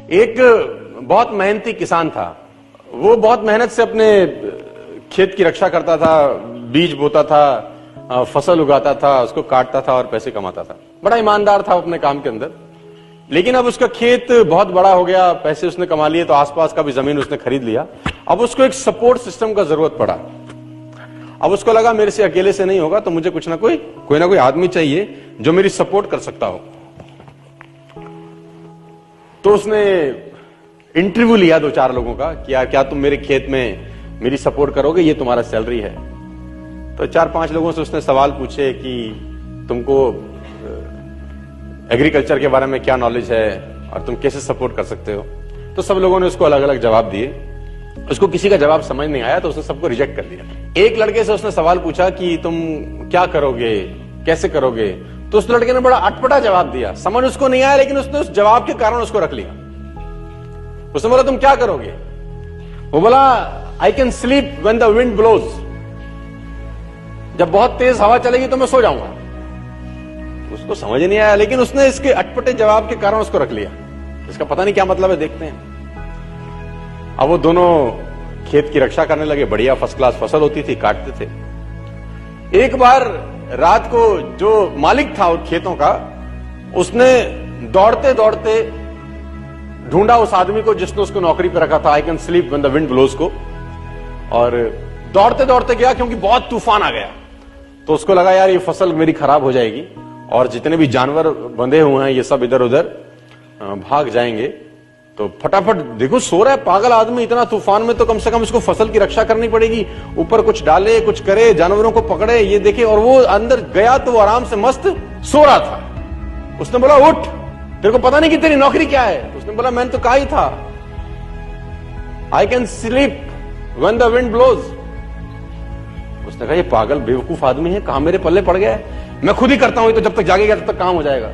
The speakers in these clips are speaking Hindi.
एक बहुत मेहनती किसान था। वो बहुत मेहनत से अपने खेत की रक्षा करता था, बीज बोता था, फसल उगाता था, उसको काटता था और पैसे कमाता था। बड़ा ईमानदार था अपने काम के अंदर। लेकिन अब उसका खेत बहुत बड़ा हो गया, पैसे उसने कमा लिए, तो आसपास का भी जमीन उसने खरीद लिया। अब उसको एक सपोर्ट सिस्टम का जरूरत पड़ा। अब उसको लगा मेरे से अकेले से नहीं होगा, तो मुझे कुछ ना कोई आदमी चाहिए जो मेरी सपोर्ट कर सकता हो। तो उसने इंटरव्यू लिया 2-4 लोगों का कि यार क्या तुम मेरे खेत में मेरी सपोर्ट करोगे, ये तुम्हारा सैलरी है। तो 4-5 लोगों से उसने सवाल पूछे कि तुमको एग्रीकल्चर के बारे में क्या नॉलेज है और तुम कैसे सपोर्ट कर सकते हो। तो सब लोगों ने उसको अलग अलग जवाब दिए। उसको किसी का जवाब समझ नहीं आया, तो उसने सबको रिजेक्ट कर दिया। एक लड़के से उसने सवाल पूछा कि तुम क्या करोगे, कैसे करोगे। तो उस लड़के ने बड़ा अटपटा जवाब दिया, समझ उसको नहीं आया, लेकिन उसने उस जवाब के कारण उसको रख लिया। उसने बोला तुम क्या करोगे। वो बोला I can sleep when the wind blows. जब बहुत तेज हवा चलेगी तो मैं सो जाऊंगा। उसको समझ नहीं आया, लेकिन उसने इसके अटपटे जवाब के कारण उसको रख लिया। इसका पता नहीं क्या मतलब है, देखते हैं। अब वो दोनों खेत की रक्षा करने लगे। बढ़िया फर्स्ट क्लास फसल होती थी, काटते थे। एक बार रात को जो मालिक था उन खेतों का, उसने दौड़ते दौड़ते ढूंढा उस आदमी को जिसने उसको नौकरी पे रखा था, I can sleep when the wind blows को। और दौड़ते दौड़ते गया क्योंकि बहुत तूफान आ गया। तो उसको लगा यार ये फसल मेरी खराब हो जाएगी और जितने भी जानवर बंधे हुए हैं ये सब इधर उधर भाग जाएंगे। तो फटाफट देखो, सो रहा है पागल आदमी, इतना तूफान में तो कम से कम इसको फसल की रक्षा करनी पड़ेगी। ऊपर कुछ डाले, कुछ करे, जानवरों को पकड़े, ये देखे। और वो अंदर गया तो वो आराम से मस्त सो रहा था। उसने बोला उठ, तेरे को पता नहीं कि तेरी नौकरी क्या है। उसने बोला मैंने तो कहा ही था I can sleep when the wind blows. उसने कहा ये पागल बेवकूफ आदमी है, कहां मेरे पल्ले पड़ गया है, मैं खुद ही करता हूं, तो जब तक जागेगा तब तक काम हो जाएगा।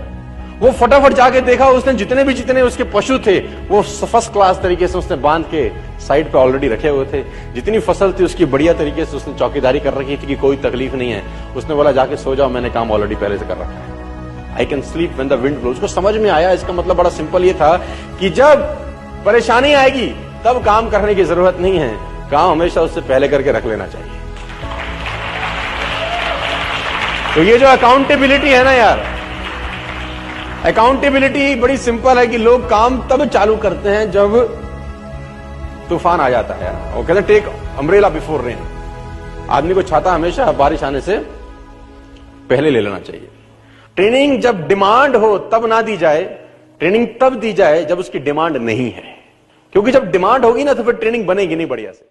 वो फटाफट जाके देखा, उसने जितने उसके पशु थे वो फर्स्ट क्लास तरीके से उसने बांध के साइड पे ऑलरेडी रखे हुए थे। जितनी फसल थी उसकी बढ़िया तरीके से उसने चौकीदारी कर रखी थी कि कोई तकलीफ नहीं है। उसने बोला जाके सो जाओ, मैंने काम ऑलरेडी पहले से कर रखा है। I can sleep when the wind blows. उसको समझ में आया, इसका मतलब बड़ा सिंपल ये था कि जब परेशानी आएगी तब काम करने की जरूरत नहीं है, काम हमेशा उससे पहले करके रख लेना चाहिए। तो ये जो अकाउंटेबिलिटी है ना यार, अकाउंटेबिलिटी बड़ी सिंपल है कि लोग काम तब चालू करते हैं जब तूफान आ जाता है। वो कहते हैं टेक अम्ब्रेला बिफोर रेन। आदमी को छाता हमेशा बारिश आने से पहले ले लेना चाहिए। ट्रेनिंग जब डिमांड हो तब ना दी जाए, ट्रेनिंग तब दी जाए जब उसकी डिमांड नहीं है। क्योंकि जब डिमांड होगी ना तो फिर ट्रेनिंग बनेगी नहीं बढ़िया से।